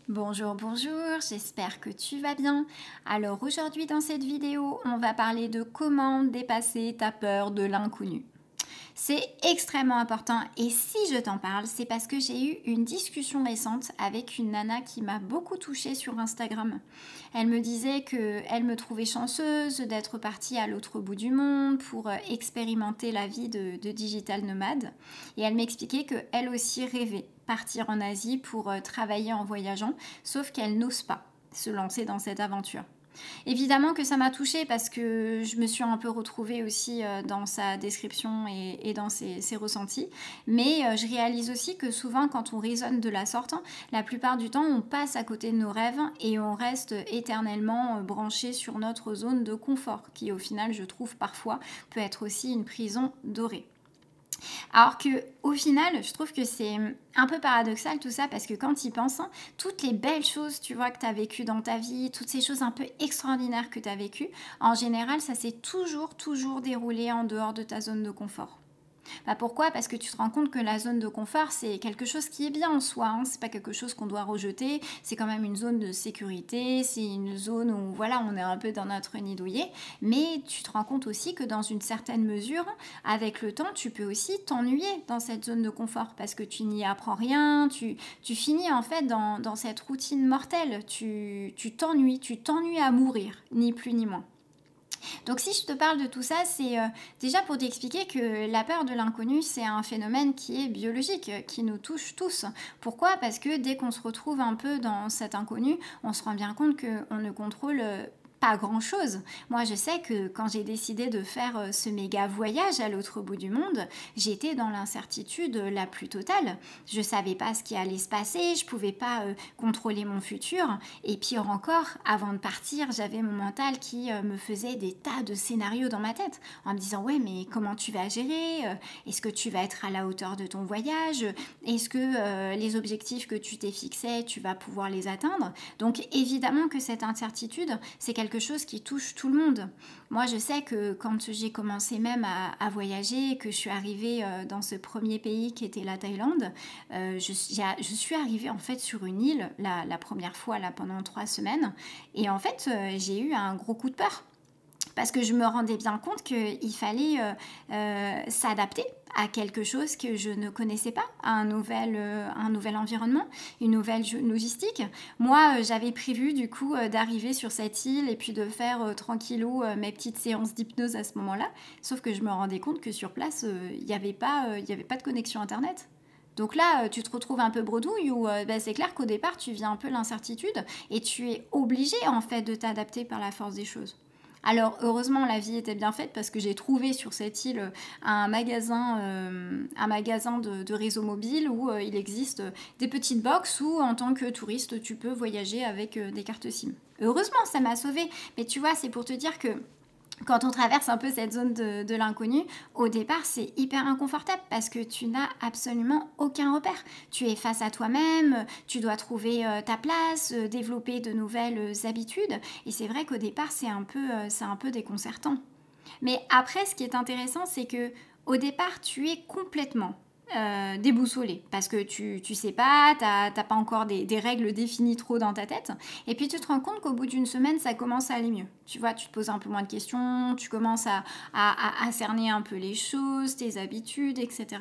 Bonjour, bonjour, j'espère que tu vas bien. Alors aujourd'hui dans cette vidéo, on va parler de comment dépasser ta peur de l'inconnu. C'est extrêmement important et si je t'en parle, c'est parce que j'ai eu une discussion récente avec une nana qui m'a beaucoup touchée sur Instagram. Elle me disait qu'elle me trouvait chanceuse d'être partie à l'autre bout du monde pour expérimenter la vie de digital nomade. Et elle m'expliquait qu'elle aussi rêvait partir en Asie pour travailler en voyageant, sauf qu'elle n'ose pas se lancer dans cette aventure. Évidemment que ça m'a touchée parce que je me suis un peu retrouvée aussi dans sa description et dans ses ressentis. Mais je réalise aussi que souvent quand on raisonne de la sorte, la plupart du temps on passe à côté de nos rêves et on reste éternellement branché sur notre zone de confort qui au final je trouve parfois peut être aussi une prison dorée. Alors que au final, je trouve que c'est un peu paradoxal tout ça parce que quand tu y penses, toutes les belles choses tu vois que tu as vécues dans ta vie, toutes ces choses un peu extraordinaires que tu as vécues, en général, ça s'est toujours déroulé en dehors de ta zone de confort. Bah pourquoi? Parce que tu te rends compte que la zone de confort, c'est quelque chose qui est bien en soi, hein. C'est pas quelque chose qu'on doit rejeter, c'est quand même une zone de sécurité, c'est une zone où voilà, on est un peu dans notre nid douillet, mais tu te rends compte aussi que dans une certaine mesure, avec le temps, tu peux aussi t'ennuyer dans cette zone de confort parce que tu n'y apprends rien, tu finis en fait dans cette routine mortelle, tu t'ennuies à mourir, ni plus ni moins. Donc si je te parle de tout ça, c'est déjà pour t'expliquer que la peur de l'inconnu, c'est un phénomène qui est biologique, qui nous touche tous. Pourquoi? Parce que dès qu'on se retrouve un peu dans cet inconnu, on se rend bien compte qu'on ne contrôle pas grand-chose. Moi, je sais que quand j'ai décidé de faire ce méga voyage à l'autre bout du monde, j'étais dans l'incertitude la plus totale. Je savais pas ce qui allait se passer, je pouvais pas contrôler mon futur. Et pire encore, avant de partir, j'avais mon mental qui me faisait des tas de scénarios dans ma tête, en me disant ouais, mais comment tu vas gérer? Est-ce que tu vas être à la hauteur de ton voyage? Est-ce que les objectifs que tu t'es fixés, tu vas pouvoir les atteindre? Donc évidemment que cette incertitude, c'est quelque chose qui touche tout le monde. Moi, je sais que quand j'ai commencé même à voyager, que je suis arrivée dans ce premier pays qui était la Thaïlande, je suis arrivée en fait sur une île la première fois là pendant 3 semaines et en fait j'ai eu un gros coup de peur parce que je me rendais bien compte qu'il fallait s'adapter à quelque chose que je ne connaissais pas, à un nouvel environnement, une nouvelle logistique. Moi, j'avais prévu du coup d'arriver sur cette île et puis de faire tranquillou mes petites séances d'hypnose à ce moment-là, sauf que je me rendais compte que sur place, il n'y avait pas de connexion Internet. Donc là, tu te retrouves un peu bredouille où c'est clair qu'au départ, tu vis un peu l'incertitude et tu es obligé en fait de t'adapter par la force des choses. Alors heureusement la vie était bien faite parce que j'ai trouvé sur cette île un magasin de réseau mobile où il existe des petites box où en tant que touriste tu peux voyager avec des cartes SIM. Heureusement ça m'a sauvée, mais tu vois c'est pour te dire que quand on traverse un peu cette zone de l'inconnu, au départ, c'est hyper inconfortable parce que tu n'as absolument aucun repère. Tu es face à toi-même, tu dois trouver ta place, développer de nouvelles habitudes. Et c'est vrai qu'au départ, c'est un peu déconcertant. Mais après, ce qui est intéressant, c'est que au départ, tu es complètement déboussolé parce que tu sais pas, t'as pas encore des règles définies trop dans ta tête et puis tu te rends compte qu'au bout d'une semaine ça commence à aller mieux, tu vois, tu te poses un peu moins de questions, tu commences à cerner un peu les choses, tes habitudes, etc.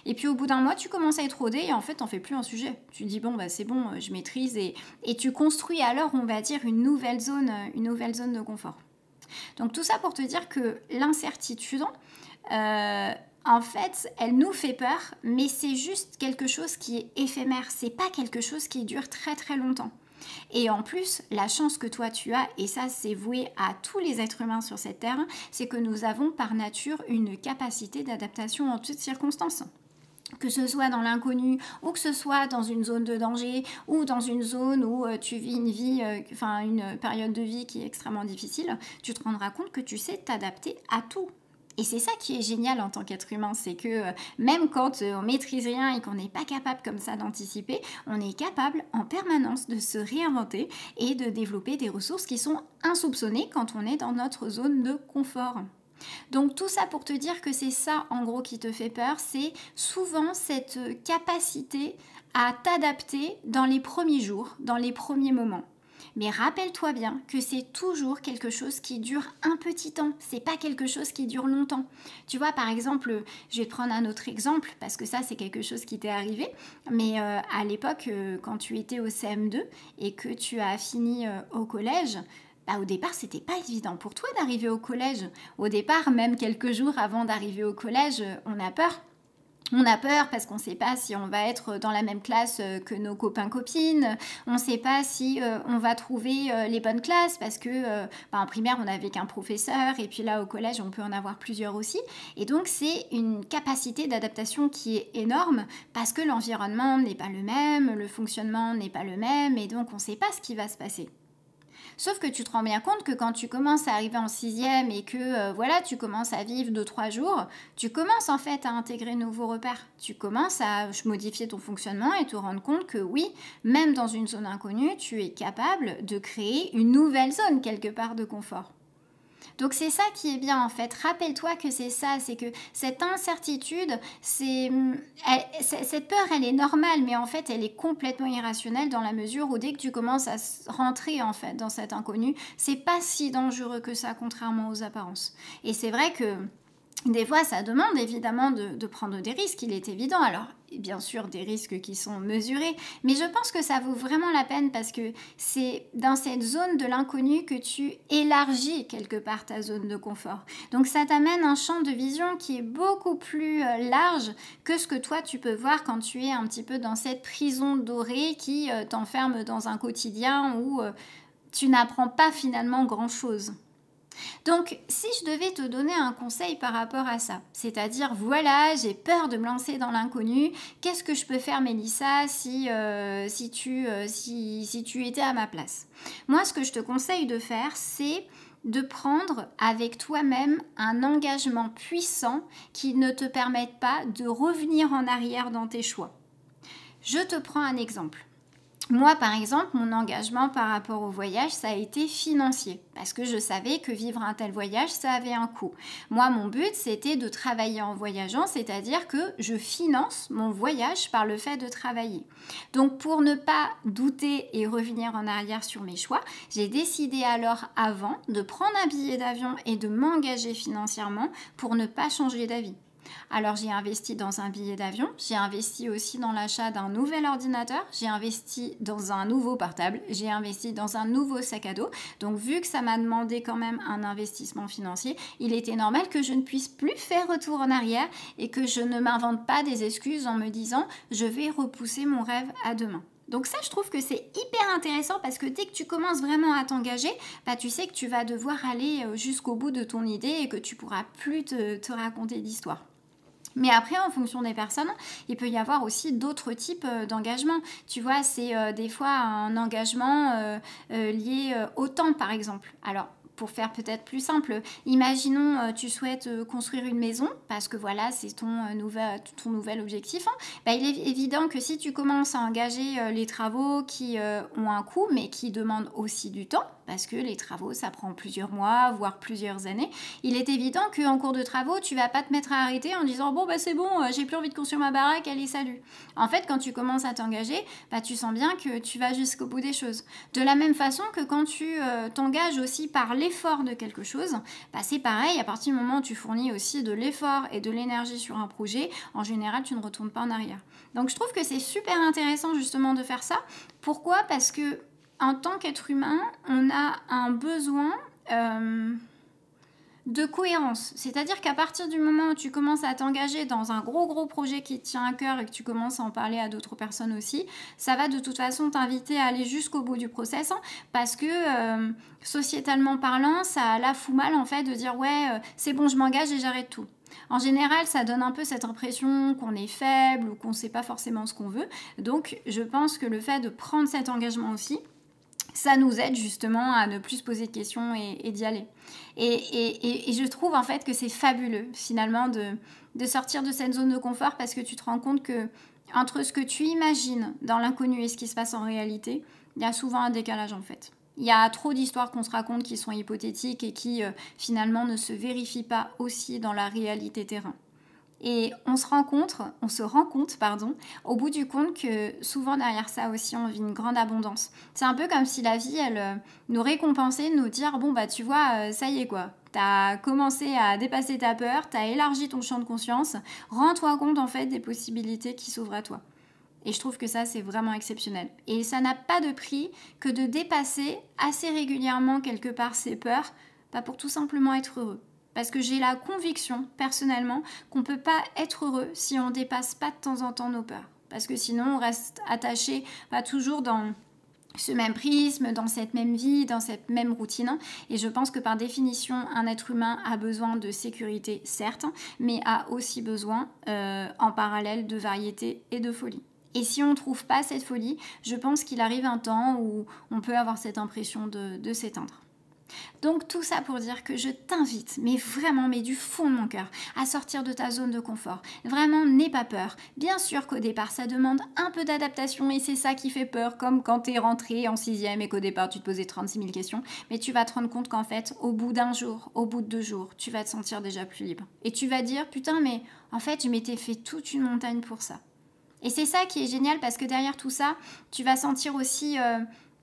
Et puis au bout d'un mois tu commences à être rodé et en fait t'en fais plus un sujet, tu te dis bon bah c'est bon, je maîtrise et tu construis alors on va dire une nouvelle zone de confort. Donc tout ça pour te dire que l'incertitude en fait, elle nous fait peur, mais c'est juste quelque chose qui est éphémère. C'est pas quelque chose qui dure très longtemps. Et en plus, la chance que toi tu as, et ça c'est voué à tous les êtres humains sur cette terre, c'est que nous avons par nature une capacité d'adaptation en toutes circonstances. Que ce soit dans l'inconnu ou que ce soit dans une zone de danger ou dans une zone où tu vis une période de vie qui est extrêmement difficile, tu te rendras compte que tu sais t'adapter à tout. Et c'est ça qui est génial en tant qu'être humain, c'est que même quand on maîtrise rien et qu'on n'est pas capable comme ça d'anticiper, on est capable en permanence de se réinventer et de développer des ressources qui sont insoupçonnées quand on est dans notre zone de confort. Donc tout ça pour te dire que c'est ça en gros qui te fait peur, c'est souvent cette capacité à t'adapter dans les premiers jours, dans les premiers moments. Mais rappelle-toi bien que c'est toujours quelque chose qui dure un petit temps, c'est pas quelque chose qui dure longtemps. Tu vois, par exemple, je vais te prendre un autre exemple parce que ça c'est quelque chose qui t'est arrivé, mais à l'époque quand tu étais au CM2 et que tu as fini au collège, au départ, c'était pas évident pour toi d'arriver au collège. Au départ, même quelques jours avant d'arriver au collège, on a peur. On a peur parce qu'on ne sait pas si on va être dans la même classe que nos copains-copines. On ne sait pas si on va trouver les bonnes classes parce que en primaire, on n'avait qu'un professeur et puis là, au collège, on peut en avoir plusieurs aussi. Et donc, c'est une capacité d'adaptation qui est énorme parce que l'environnement n'est pas le même, le fonctionnement n'est pas le même et donc on ne sait pas ce qui va se passer. Sauf que tu te rends bien compte que quand tu commences à arriver en sixième et que tu commences à vivre 2-3 jours, tu commences en fait à intégrer de nouveaux repères. Tu commences à modifier ton fonctionnement et te rendre compte que oui, même dans une zone inconnue, tu es capable de créer une nouvelle zone quelque part de confort. Donc c'est ça qui est bien en fait. Rappelle-toi que c'est ça, c'est que cette incertitude, cette peur, elle est normale, mais en fait, elle est complètement irrationnelle dans la mesure où dès que tu commences à rentrer en fait dans cet inconnu, c'est pas si dangereux que ça, contrairement aux apparences. Et c'est vrai que des fois, ça demande évidemment de prendre des risques, il est évident. Alors, bien sûr, des risques qui sont mesurés, mais je pense que ça vaut vraiment la peine parce que c'est dans cette zone de l'inconnu que tu élargis quelque part ta zone de confort. Donc, ça t'amène un champ de vision qui est beaucoup plus large que ce que toi, tu peux voir quand tu es un petit peu dans cette prison dorée qui t'enferme dans un quotidien où tu n'apprends pas finalement grand-chose. Donc, si je devais te donner un conseil par rapport à ça, c'est-à-dire, voilà, j'ai peur de me lancer dans l'inconnu, qu'est-ce que je peux faire, Mélissa, si tu étais à ma place? Moi, ce que je te conseille de faire, c'est de prendre avec toi-même un engagement puissant qui ne te permette pas de revenir en arrière dans tes choix. Je te prends un exemple. Moi, par exemple, mon engagement par rapport au voyage, ça a été financier parce que je savais que vivre un tel voyage, ça avait un coût. Moi, mon but, c'était de travailler en voyageant, c'est-à-dire que je finance mon voyage par le fait de travailler. Donc, pour ne pas douter et revenir en arrière sur mes choix, j'ai décidé alors avant de prendre un billet d'avion et de m'engager financièrement pour ne pas changer d'avis. Alors j'ai investi dans un billet d'avion, j'ai investi aussi dans l'achat d'un nouvel ordinateur, j'ai investi dans un nouveau portable, j'ai investi dans un nouveau sac à dos. Donc vu que ça m'a demandé quand même un investissement financier, il était normal que je ne puisse plus faire retour en arrière et que je ne m'invente pas des excuses en me disant je vais repousser mon rêve à demain. Donc ça, je trouve que c'est hyper intéressant parce que dès que tu commences vraiment à t'engager, tu sais que tu vas devoir aller jusqu'au bout de ton idée et que tu pourras plus te raconter d'histoire. Mais après, en fonction des personnes, il peut y avoir aussi d'autres types d'engagement. Tu vois, c'est des fois un engagement lié au temps, par exemple. Alors, pour faire peut-être plus simple, imaginons tu souhaites construire une maison parce que voilà, c'est ton nouvel objectif. Il est évident que si tu commences à engager les travaux qui ont un coût mais qui demandent aussi du temps, parce que les travaux, ça prend plusieurs mois, voire plusieurs années, il est évident qu'en cours de travaux, tu vas pas te mettre à arrêter en disant bon, c'est bon, j'ai plus envie de construire ma baraque, allez, salut. En fait, quand tu commences à t'engager, tu sens bien que tu vas jusqu'au bout des choses. De la même façon que quand tu t'engages aussi par l'effort de quelque chose, c'est pareil, à partir du moment où tu fournis aussi de l'effort et de l'énergie sur un projet, en général, tu ne retournes pas en arrière. Donc, je trouve que c'est super intéressant justement de faire ça. Pourquoi ? Parce que en tant qu'être humain, on a un besoin de cohérence. C'est-à-dire qu'à partir du moment où tu commences à t'engager dans un gros projet qui te tient à cœur et que tu commences à en parler à d'autres personnes aussi, ça va de toute façon t'inviter à aller jusqu'au bout du process parce que sociétalement parlant, ça la fout mal en fait de dire ouais, c'est bon, je m'engage et j'arrête tout. En général, ça donne un peu cette impression qu'on est faible ou qu'on ne sait pas forcément ce qu'on veut. Donc, je pense que le fait de prendre cet engagement aussi, ça nous aide justement à ne plus se poser de questions et d'y aller. Et je trouve en fait que c'est fabuleux finalement de sortir de cette zone de confort parce que tu te rends compte que entre ce que tu imagines dans l'inconnu et ce qui se passe en réalité, il y a souvent un décalage en fait. Il y a trop d'histoires qu'on se raconte qui sont hypothétiques et qui finalement ne se vérifient pas aussi dans la réalité terrain. Et on se rend compte, au bout du compte que souvent derrière ça aussi on vit une grande abondance. C'est un peu comme si la vie, elle nous récompensait de nous dire bon bah tu vois, ça y est quoi, t'as commencé à dépasser ta peur, t'as élargi ton champ de conscience, rends-toi compte en fait des possibilités qui s'ouvrent à toi. Et je trouve que ça c'est vraiment exceptionnel. Et ça n'a pas de prix que de dépasser assez régulièrement quelque part ses peurs, pour tout simplement être heureux. Parce que j'ai la conviction, personnellement, qu'on ne peut pas être heureux si on ne dépasse pas de temps en temps nos peurs. Parce que sinon, on reste attaché toujours dans ce même prisme, dans cette même vie, dans cette même routine. Et je pense que par définition, un être humain a besoin de sécurité, certes, mais a aussi besoin, en parallèle, de variété et de folie. Et si on ne trouve pas cette folie, je pense qu'il arrive un temps où on peut avoir cette impression de s'éteindre. Donc tout ça pour dire que je t'invite, mais vraiment, mais du fond de mon cœur, à sortir de ta zone de confort. Vraiment, n'aie pas peur. Bien sûr qu'au départ, ça demande un peu d'adaptation et c'est ça qui fait peur, comme quand t'es rentré en 6e et qu'au départ, tu te posais 36 000 questions. Mais tu vas te rendre compte qu'en fait, au bout d'un jour, au bout de 2 jours, tu vas te sentir déjà plus libre. Et tu vas dire, putain, mais en fait, je m'étais fait toute une montagne pour ça. Et c'est ça qui est génial parce que derrière tout ça, tu vas sentir aussi,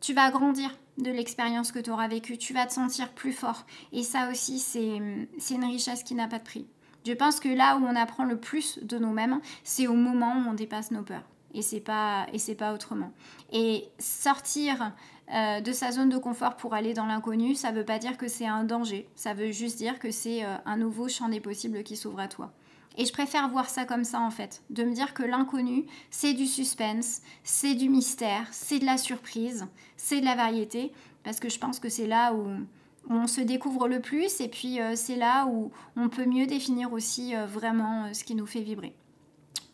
tu vas grandir de l'expérience que tu auras vécue, tu vas te sentir plus fort. Et ça aussi, c'est une richesse qui n'a pas de prix. Je pense que là où on apprend le plus de nous-mêmes, c'est au moment où on dépasse nos peurs. Et c'est pas autrement. Et sortir de sa zone de confort pour aller dans l'inconnu, ça ne veut pas dire que c'est un danger. Ça veut juste dire que c'est un nouveau champ des possibles qui s'ouvre à toi. Et je préfère voir ça comme ça en fait, de me dire que l'inconnu, c'est du suspense, c'est du mystère, c'est de la surprise, c'est de la variété, parce que je pense que c'est là où on se découvre le plus et puis c'est là où on peut mieux définir aussi vraiment ce qui nous fait vibrer.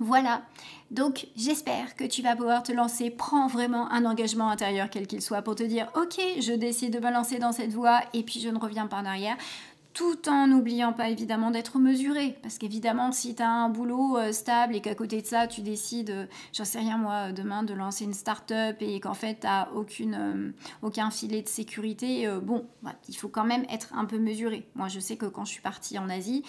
Voilà, donc j'espère que tu vas pouvoir te lancer. Prends vraiment un engagement intérieur quel qu'il soit pour te dire ok, je décide de me lancer dans cette voie et puis je ne reviens pas en arrière. Tout en n'oubliant pas évidemment d'être mesuré. Parce qu'évidemment, si tu as un boulot stable et qu'à côté de ça, tu décides, j'en sais rien moi, demain de lancer une start-up et qu'en fait, tu n'as aucun filet de sécurité, il faut quand même être un peu mesuré. Moi, je sais que quand je suis partie en Asie,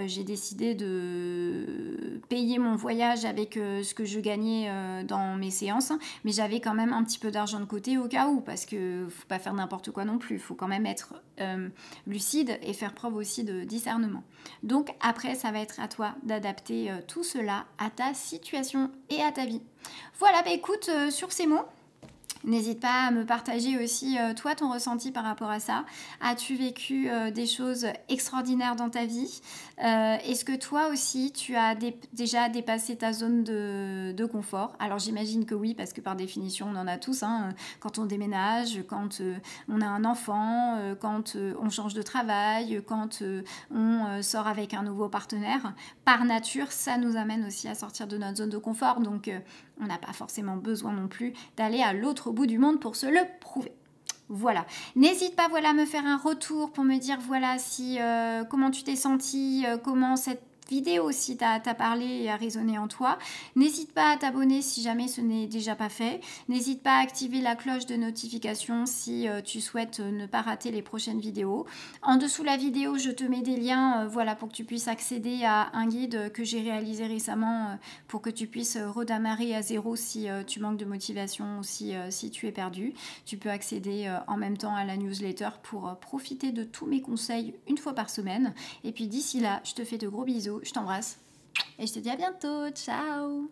j'ai décidé de payer mon voyage avec ce que je gagnais dans mes séances, mais j'avais quand même un petit peu d'argent de côté au cas où, parce qu'il ne faut pas faire n'importe quoi non plus. Il faut quand même être lucide et faire preuve aussi de discernement. Donc après, ça va être à toi d'adapter tout cela à ta situation et à ta vie. Voilà, écoute, sur ces mots, n'hésite pas à me partager aussi, toi, ton ressenti par rapport à ça. As-tu vécu des choses extraordinaires dans ta vie? Est-ce que toi aussi, tu as déjà dépassé ta zone de confort? Alors, j'imagine que oui, parce que par définition, on en a tous. Quand on déménage, quand on a un enfant, quand on change de travail, quand on sort avec un nouveau partenaire. Par nature, ça nous amène aussi à sortir de notre zone de confort. Donc, on n'a pas forcément besoin non plus d'aller à l'autre bout du monde pour se le prouver. Voilà, n'hésite pas à me faire un retour pour me dire si comment tu t'es senti, comment cette vidéo si t'as parlé et a résonné en toi. N'hésite pas à t'abonner si jamais ce n'est déjà pas fait. N'hésite pas à activer la cloche de notification si tu souhaites ne pas rater les prochaines vidéos. En dessous de la vidéo, je te mets des liens pour que tu puisses accéder à un guide que j'ai réalisé récemment pour que tu puisses redémarrer à zéro si tu manques de motivation ou si tu es perdu. Tu peux accéder en même temps à la newsletter pour profiter de tous mes conseils une fois par semaine. Et puis d'ici là, je te fais de gros bisous. Je t'embrasse et je te dis à bientôt. Ciao!